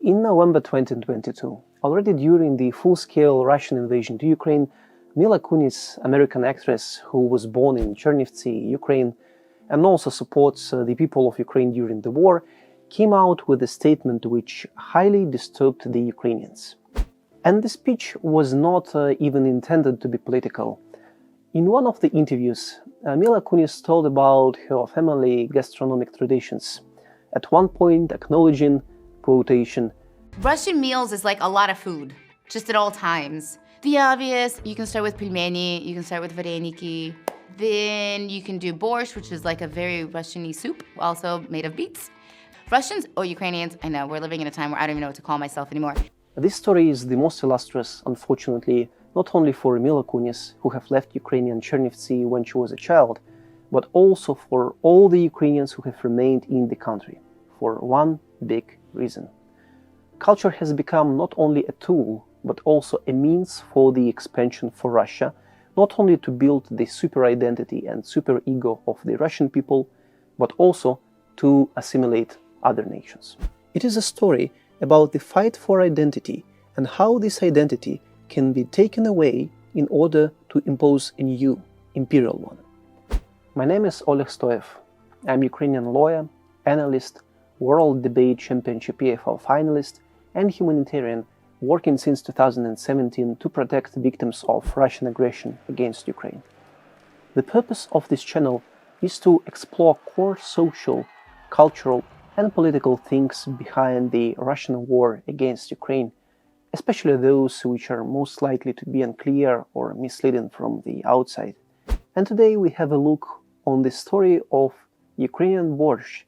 In November 2022, already during the full-scale Russian invasion to Ukraine, Mila Kunis, American actress who was born in Chernivtsi, Ukraine, and also supports the people of Ukraine during the war, came out with a statement which highly disturbed the Ukrainians. And the speech was not even intended to be political. In one of the interviews, Mila Kunis told about her family gastronomic traditions, at one point acknowledging, quotation, "Russian meals is like a lot of food, just at all times. The obvious, you can start with pelmeni, you can start with vareniki, then you can do borscht, which is like a very Russian-y soup, also made of beets. Russians or Ukrainians, I know, we're living in a time where I don't even know what to call myself anymore." This story is the most illustrious, unfortunately, not only for Mila Kunis, who have left Ukrainian Chernivtsi when she was a child, but also for all the Ukrainians who have remained in the country, for one big reason. Culture has become not only a tool, but also a means for the expansion for Russia, not only to build the super identity and super ego of the Russian people, but also to assimilate other nations. It is a story about the fight for identity and how this identity can be taken away in order to impose a new, imperial one. My name is Oleg Stoev. I'm Ukrainian lawyer, analyst, World Debate Championship EFL finalist, and humanitarian working since 2017 to protect victims of Russian aggression against Ukraine. The purpose of this channel is to explore core social, cultural, and political things behind the Russian war against Ukraine, especially those which are most likely to be unclear or misleading from the outside. And today we have a look on the story of Ukrainian borscht,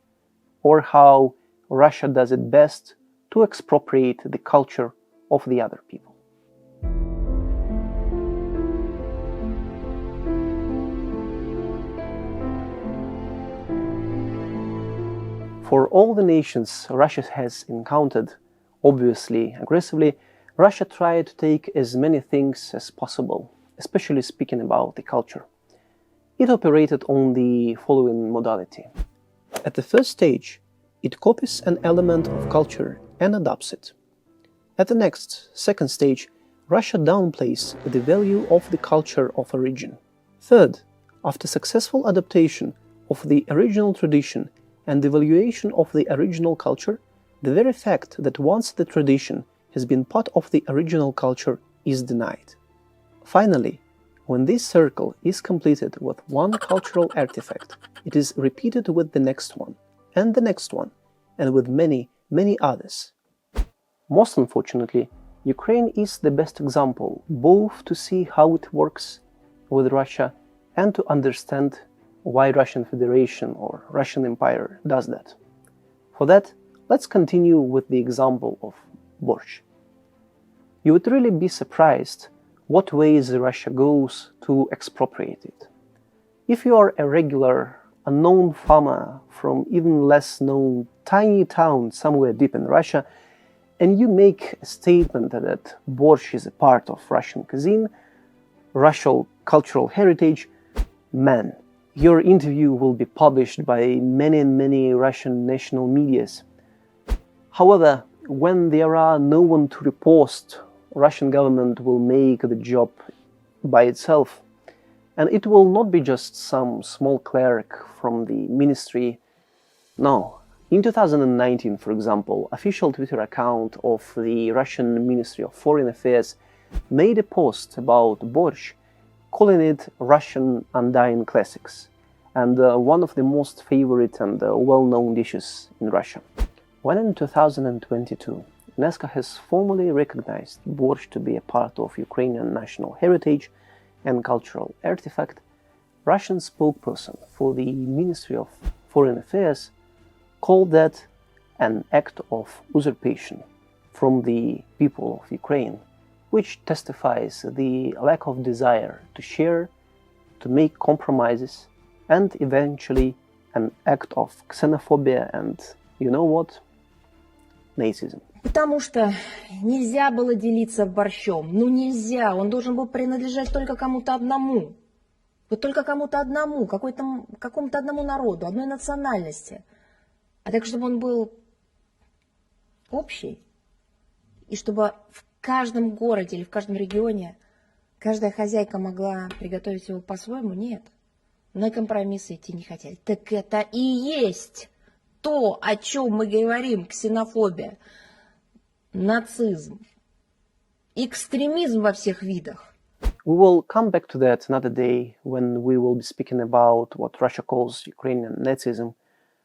or how Russia does it best to expropriate the culture of the other people. For all the nations Russia has encountered, obviously aggressively, Russia tried to take as many things as possible, especially speaking about the culture. It operated on the following modality. At the first stage, it copies an element of culture and adopts it. At the next, second stage, Russia downplays the value of the culture of a region. Third, after successful adaptation of the original tradition and the valuation of the original culture, the very fact that once the tradition has been part of the original culture is denied. Finally, when this circle is completed with one cultural artifact, it is repeated with the next one, and the next one, and with many, many others. Most unfortunately, Ukraine is the best example, both to see how it works with Russia and to understand why Russian Federation or Russian Empire does that. For that, let's continue with the example of borscht. You would really be surprised what ways Russia goes to expropriate it. If you are a regular, unknown farmer from even less known tiny town somewhere deep in Russia, and you make a statement that borscht is a part of Russian cuisine, Russian cultural heritage, man, your interview will be published by many Russian national medias. However, when there are no one to repost, Russian government will make the job by itself. And it will not be just some small clerk from the ministry. No. In 2019, for example, official Twitter account of the Russian Ministry of Foreign Affairs made a post about borscht, calling it Russian undying classics, and one of the most favorite and well-known dishes in Russia. When in 2022, UNESCO has formally recognized borscht to be a part of Ukrainian national heritage and cultural artifact, Russian spokesperson for the Ministry of Foreign Affairs called that an act of usurpation from the people of Ukraine, which testifies the lack of desire to share, to make compromises, and eventually an act of xenophobia and, you know what? Nazism. Потому что нельзя было делиться борщом. Ну нельзя, он должен был принадлежать только кому-то одному. Вот только кому-то одному, какому-то одному народу, одной национальности. А так, чтобы он был общий, и чтобы в каждом городе или в каждом регионе каждая хозяйка могла приготовить его по-своему, нет. На компромиссы идти не хотели. Так это и есть то, о чем мы говорим: ксенофобия, нацизм, экстремизм во всех видах. We will come back to that another day when we will be speaking about what Russia calls Ukrainian Nazism,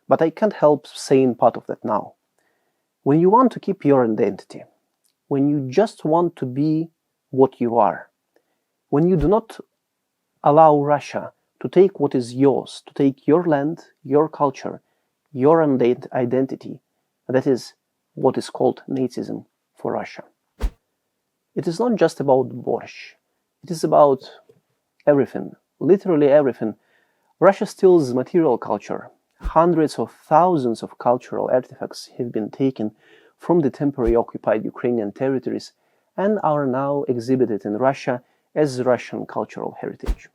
but I can't help saying part of that now. When you want to keep your identity, when you just want to be what you are, when you do not allow Russia to take what is yours, to take your land, your culture, your identity, that is what is called Nazism for Russia. It is not just about borscht. It is about everything, literally everything. Russia steals material culture. Hundreds of thousands of cultural artifacts have been taken from the temporarily occupied Ukrainian territories and are now exhibited in Russia as Russian cultural heritage.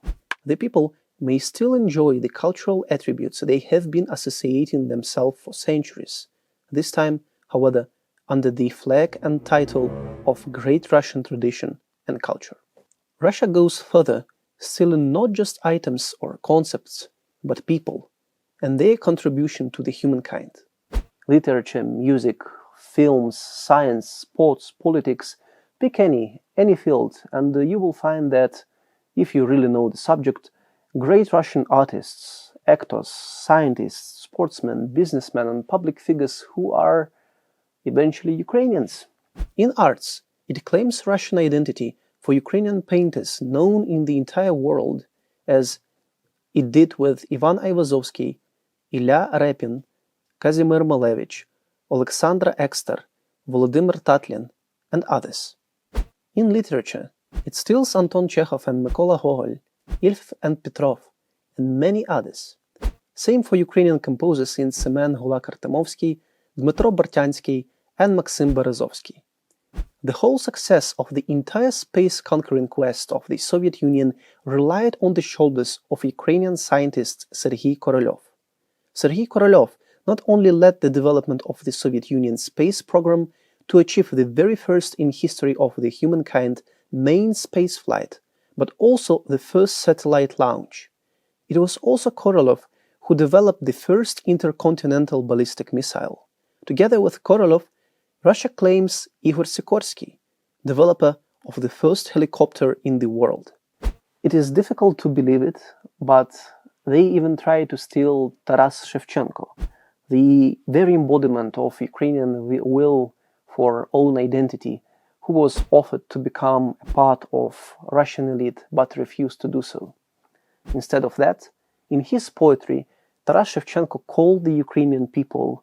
The people may still enjoy the cultural attributes they have been associating themselves for centuries, this time, however, under the flag and title of Great Russian Tradition and Culture. Russia goes further, stealing not just items or concepts, but people, and their contribution to the humankind. Literature, music, films, science, sports, politics, pick any field, and you will find that, if you really know the subject, great Russian artists, actors, scientists, sportsmen, businessmen, and public figures who are eventually Ukrainians. In arts, it claims Russian identity for Ukrainian painters known in the entire world, as it did with Ivan Aivazovsky, Ilya Repin, Kazimir Malevich, Alexandra Ekster, Volodymyr Tatlin, and others. In literature, it steals Anton Chekhov and Mykola Gogol, Ilf and Petrov, and many others. Same for Ukrainian composers in Semen Hulak-Artemovsky, Dmitro Bortyansky, and Maxim Berezovsky. The whole success of the entire space-conquering quest of the Soviet Union relied on the shoulders of Ukrainian scientist Sergei Korolev. Sergei Korolev not only led the development of the Soviet Union space program to achieve the very first in history of the humankind main space flight, but also the first satellite launch. It was also Korolev who developed the first intercontinental ballistic missile. Together with Korolev, Russia claims Igor Sikorsky, developer of the first helicopter in the world. It is difficult to believe it, but they even try to steal Taras Shevchenko, the very embodiment of Ukrainian will for own identity, who was offered to become a part of Russian elite but refused to do so. Instead of that, in his poetry, Taras Shevchenko called the Ukrainian people,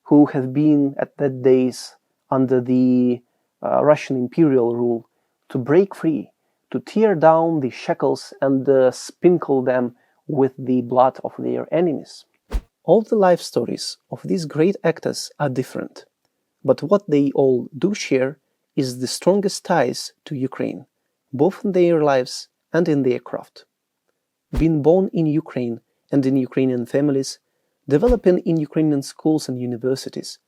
who have been at that days under the Russian imperial rule, to break free, to tear down the shackles and sprinkle them with the blood of their enemies. All the life stories of these great actors are different, but what they all do share is the strongest ties to Ukraine, both in their lives and in their craft. Being born in Ukraine and in Ukrainian families, developing in Ukrainian schools and universities,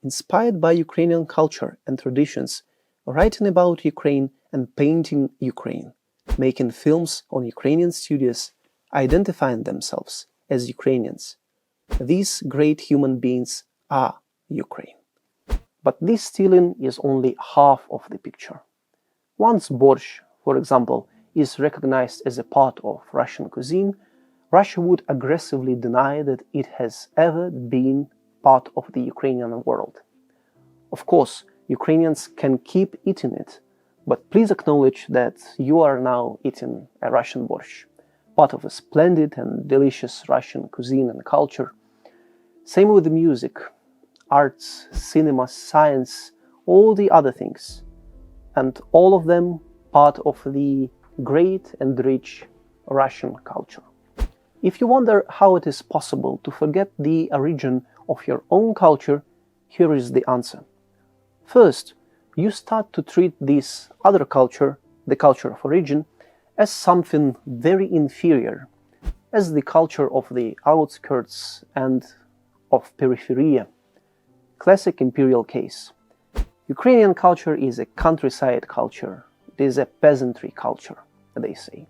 inspired by Ukrainian culture and traditions, writing about Ukraine and painting Ukraine, making films on Ukrainian studios, identifying themselves as Ukrainians. These great human beings are Ukraine. But this stealing is only half of the picture. Once borscht, for example, is recognized as a part of Russian cuisine, Russia would aggressively deny that it has ever been part of the Ukrainian world. Of course, Ukrainians can keep eating it, but please acknowledge that you are now eating a Russian borscht, part of a splendid and delicious Russian cuisine and culture. Same with the music, arts, cinema, science, all the other things, and all of them part of the great and rich Russian culture. If you wonder how it is possible to forget the origin of your own culture, here is the answer. First, you start to treat this other culture, the culture of origin, as something very inferior, as the culture of the outskirts and of peripheria. Classic imperial case. Ukrainian culture is a countryside culture. It is a peasantry culture, they say.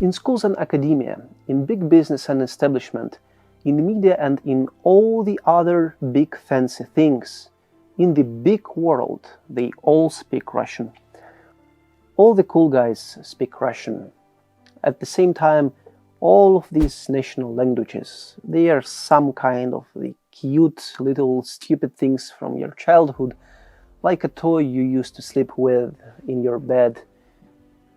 In schools and academia, in big business and establishment, in the media and in all the other big fancy things, in the big world, they all speak Russian. All the cool guys speak Russian. At the same time, all of these national languages, they are some kind of the cute little stupid things from your childhood, like a toy you used to sleep with in your bed.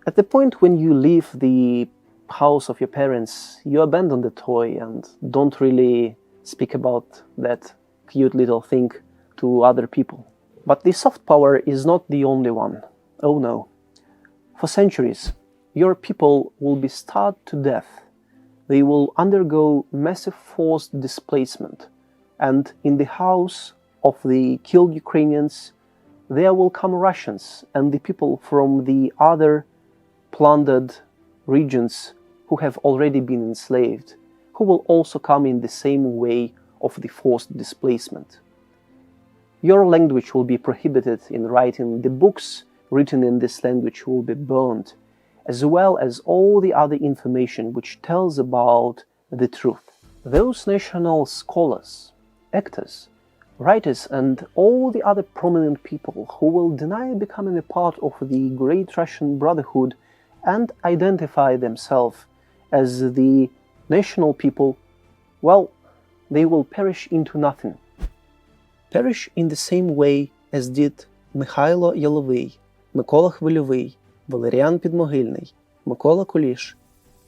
At the point when you leave the house of your parents, you abandon the toy and don't really speak about that cute little thing to other people. But the soft power is not the only one. Oh no. For centuries, your people will be starved to death. They will undergo massive forced displacement. And in the house of the killed Ukrainians, there will come Russians and the people from the other plundered regions who have already been enslaved, who will also come in the same way of the forced displacement. Your language will be prohibited in writing. The books written in this language will be burned, as well as all the other information which tells about the truth. Those national scholars, actors, writers, and all the other prominent people who will deny becoming a part of the Great Russian Brotherhood and identify themselves as the national people, well, they will perish into nothing. Perish in the same way as did Михайло Яловий, Микола Хвильовий, Валеріан Підмогильний, Микола Куліш,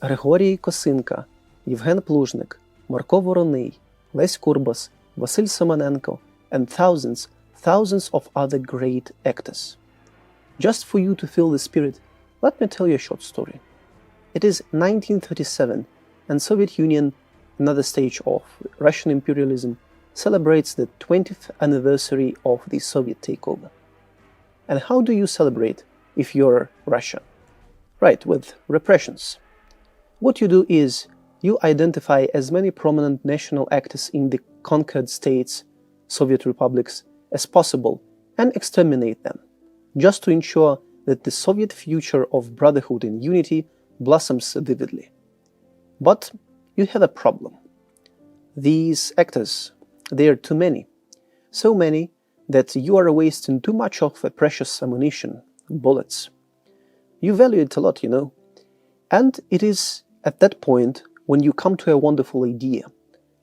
Григорій Косинка, Євген Плужник, Марко Вороний, Лесь Курбас, Василь Семененко, and thousands of other great actors. Just for you to feel the spirit, let me tell you a short story. It is 1937, and Soviet Union, another stage of Russian imperialism, celebrates the 20th anniversary of the Soviet takeover. And how do you celebrate if you're Russia? Right, with repressions. What you do is you identify as many prominent national actors in the conquered states, Soviet republics, as possible and exterminate them, just to ensure that the Soviet future of brotherhood and unity blossoms vividly. But you have a problem. These actors, they are too many. So many that you are wasting too much of the precious ammunition, bullets. You value it a lot, you know. And it is at that point when you come to a wonderful idea.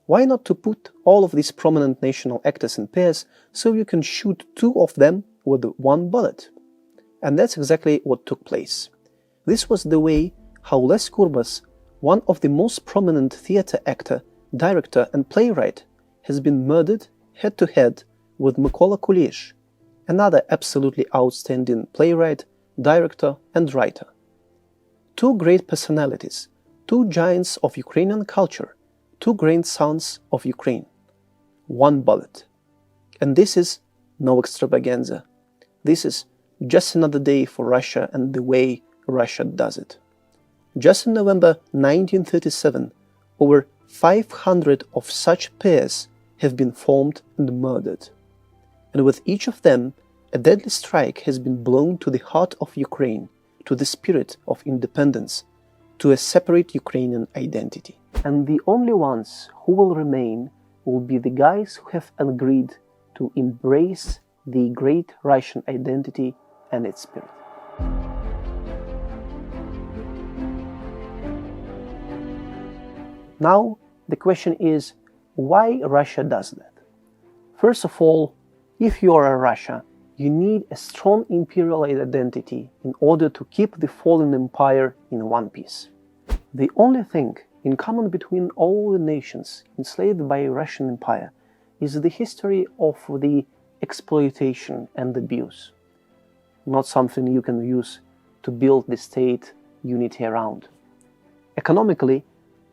Why not to put all of these prominent national actors in pairs so you can shoot two of them with one bullet? And that's exactly what took place. This was the way how Les Kurbas, one of the most prominent theater actor, director and playwright, has been murdered head-to-head with Mykola Kulish, another absolutely outstanding playwright, director and writer. Two great personalities, two giants of Ukrainian culture, two great sons of Ukraine. One bullet. And this is no extravaganza. This is just another day for Russia and the way Russia does it. Just in November 1937, over 500 of such pairs have been formed and murdered. And with each of them, a deadly strike has been blown to the heart of Ukraine, to the spirit of independence, to a separate Ukrainian identity. And the only ones who will remain will be the guys who have agreed to embrace the great Russian identity and its spirit. Now, the question is, why Russia does that? First of all, if you are a Russia, you need a strong imperial identity in order to keep the fallen empire in one piece. The only thing in common between all the nations enslaved by a Russian empire is the history of the exploitation and abuse. Not something you can use to build the state unity around. Economically,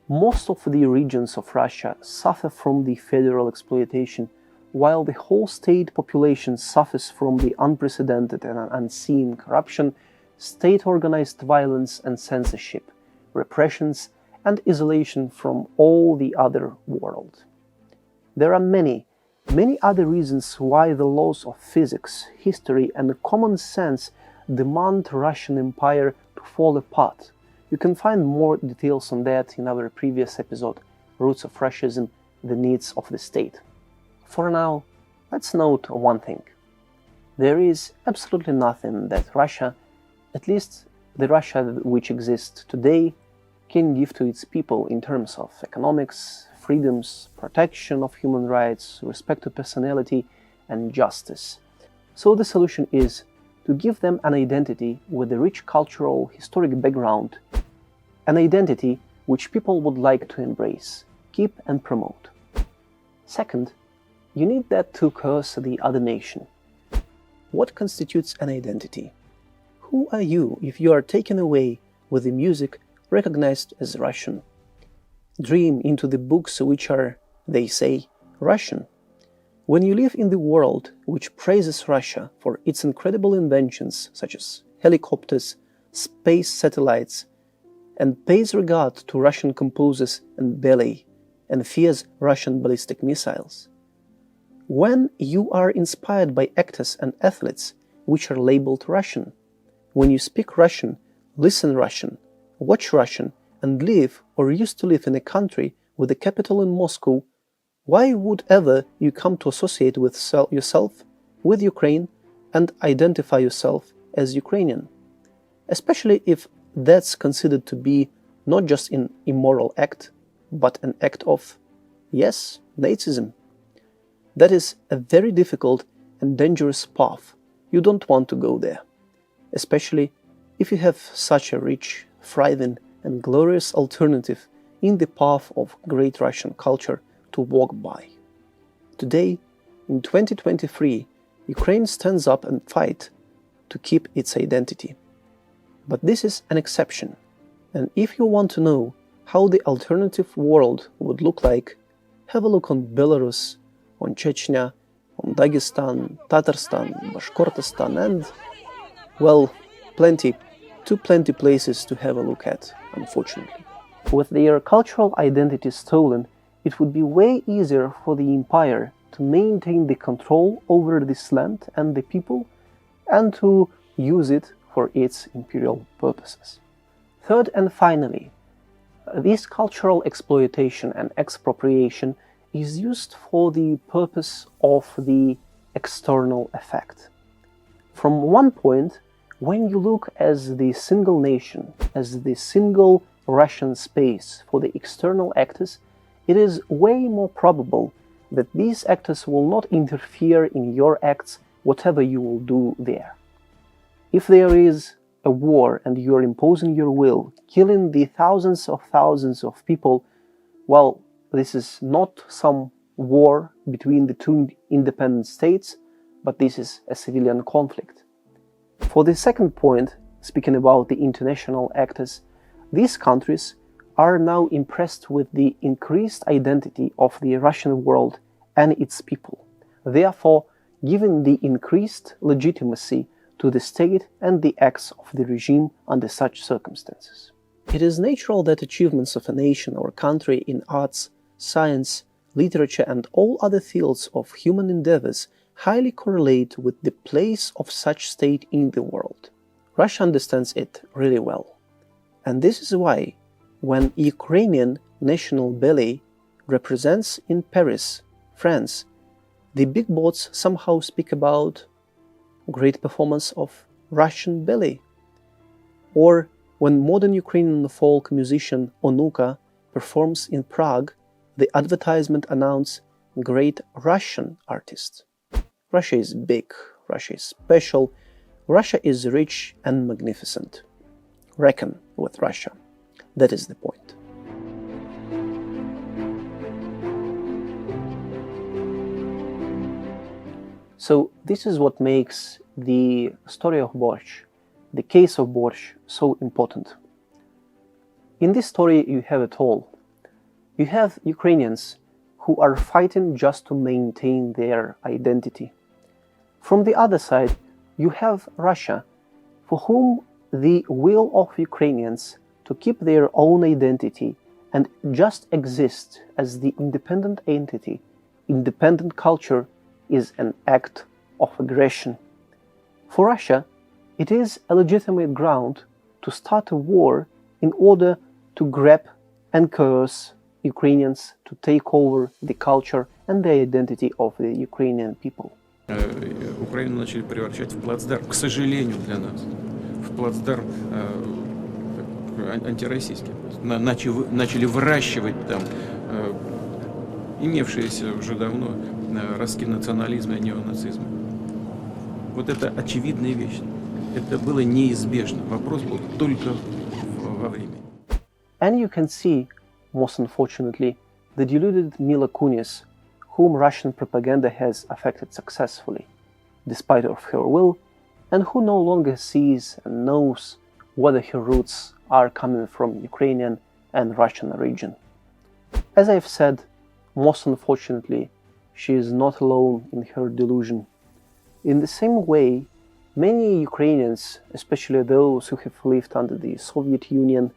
most of the regions of Russia suffer from the federal exploitation, while the whole state population suffers from the unprecedented and unseen corruption, state-organized violence and censorship, repressions and isolation from all the other world. There are many, Many other reasons why the laws of physics, history, and common sense demand Russian Empire to fall apart. You can find more details on that in our previous episode, Roots of Russianism, the Needs of the State. For now, let's note one thing. There is absolutely nothing that Russia, at least the Russia which exists today, can give to its people in terms of economics, freedoms, protection of human rights, respect to personality, and justice. So the solution is to give them an identity with a rich cultural, historic background, an identity which people would like to embrace, keep and promote. Second, you need that to curse the other nation. What constitutes an identity? Who are you if you are taken away with the music recognized as Russian? Dream into the books which are, they say, Russian. When you live in the world which praises Russia for its incredible inventions such as helicopters, space satellites, and pays regard to Russian composers and ballet, and fears Russian ballistic missiles. When you are inspired by actors and athletes which are labeled Russian, when you speak Russian, listen Russian, watch Russian, and live or used to live in a country with the capital in Moscow, why would ever you come to associate with yourself with Ukraine and identify yourself as Ukrainian? Especially if that's considered to be not just an immoral act, but an act of, yes, Nazism. That is a very difficult and dangerous path. You don't want to go there, especially if you have such a rich, thriving, and glorious alternative in the path of great Russian culture to walk by. Today, in 2023, Ukraine stands up and fights to keep its identity. But this is an exception, and if you want to know how the alternative world would look like, have a look on Belarus, on Chechnya, on Dagestan, Tatarstan, Bashkortostan, and, well, plenty places to have a look at, unfortunately. With their cultural identity stolen, it would be way easier for the empire to maintain the control over this land and the people, and to use it for its imperial purposes. Third and finally, this cultural exploitation and expropriation is used for the purpose of the external effect. From one point, when you look as the single nation, as the single Russian space for the external actors, it is way more probable that these actors will not interfere in your acts, whatever you will do there. If there is a war and you are imposing your will, killing the thousands of people, well, this is not some war between the two independent states, but this is a civilian conflict. For the second point, speaking about the international actors, these countries are now impressed with the increased identity of the Russian world and its people, therefore giving the increased legitimacy to the state and the acts of the regime under such circumstances. It is natural that achievements of a nation or country in arts, science, literature, and all other fields of human endeavors highly correlate with the place of such state in the world. Russia understands it really well. And this is why, when Ukrainian national ballet represents in Paris, France, the big boats somehow speak about great performance of Russian ballet. Or when modern Ukrainian folk musician Onuka performs in Prague, the advertisement announces great Russian artist. Russia is big, Russia is special, Russia is rich and magnificent. Reckon with Russia. That is the point. So this is what makes the story of Borscht, the case of Borscht, so important. In this story you have it all. You have Ukrainians who are fighting just to maintain their identity. From the other side, you have Russia, for whom the will of Ukrainians to keep their own identity and just exist as the independent entity independent culture is an act of aggression. For Russia, it is a legitimate ground to start a war in order to grab and coerce Ukrainians to take over the culture and the identity of the Ukrainian people. Украину начали превращать в плацдарм, к сожалению для нас, в плацдарм антироссийский. Начали выращивать там имевшиеся уже давно ростки национализма и неонацизма. Вот это очевидная вещь. Это было неизбежно. Вопрос был только во времени. And you can see, most unfortunately, the deluded Mila Kunis, whom Russian propaganda has affected successfully, despite of her will, and who no longer sees and knows whether her roots are coming from Ukrainian and Russian origin. As I've said, most unfortunately, she is not alone in her delusion. In the same way, many Ukrainians, especially those who have lived under the Soviet Union,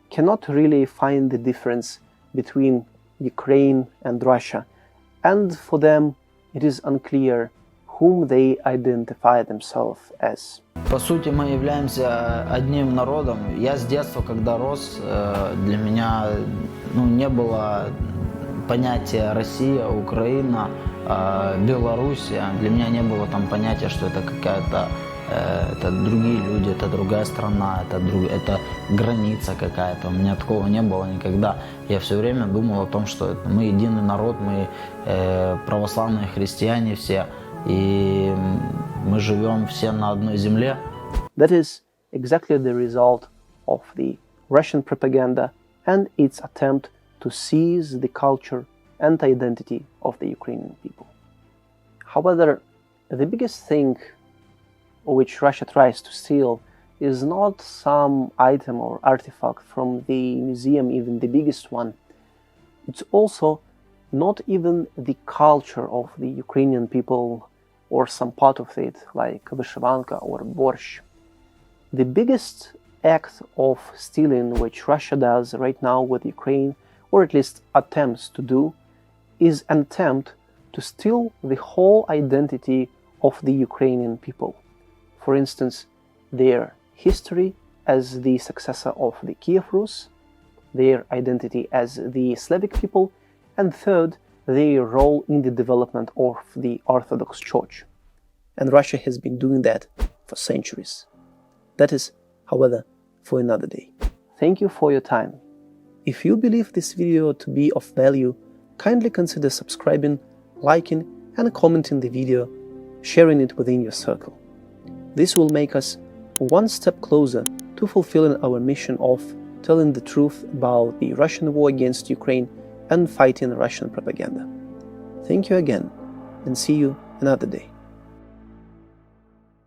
cannot really find the difference between Ukraine and Russia, and for them it is unclear whom they identify themselves as. По сути, мы являемся одним народом. Я с детства, когда рос, для меня не было понятия Россия, Украина, Белоруссия. Для меня не было там понятия, что это какая-то это другие люди, это другая страна, это граница какая-то. У меня такого не было никогда. Я все время думал о том, что мы единый народ, мы православные христиане все, и мы живем все на одной земле. That is exactly the result of the Russian propaganda and its attempt to seize the culture and identity of the Ukrainian people. However, the biggest thing which Russia tries to steal is not some item or artifact from the museum, even the biggest one. It's also not even the culture of the Ukrainian people or some part of it, like vyshyvanka or borscht. The biggest act of stealing which Russia does right now with Ukraine, or at least attempts to do, is an attempt to steal the whole identity of the Ukrainian people. For instance, their history as the successor of the Kiev Rus, their identity as the Slavic people, and third, their role in the development of the Orthodox Church. And Russia has been doing that for centuries. That is, however, for another day. Thank you for your time. If you believe this video to be of value, kindly consider subscribing, liking, and commenting the video, sharing it within your circle. This will make us one step closer to fulfilling our mission of telling the truth about the Russian war against Ukraine and fighting Russian propaganda. Thank you again, and see you another day.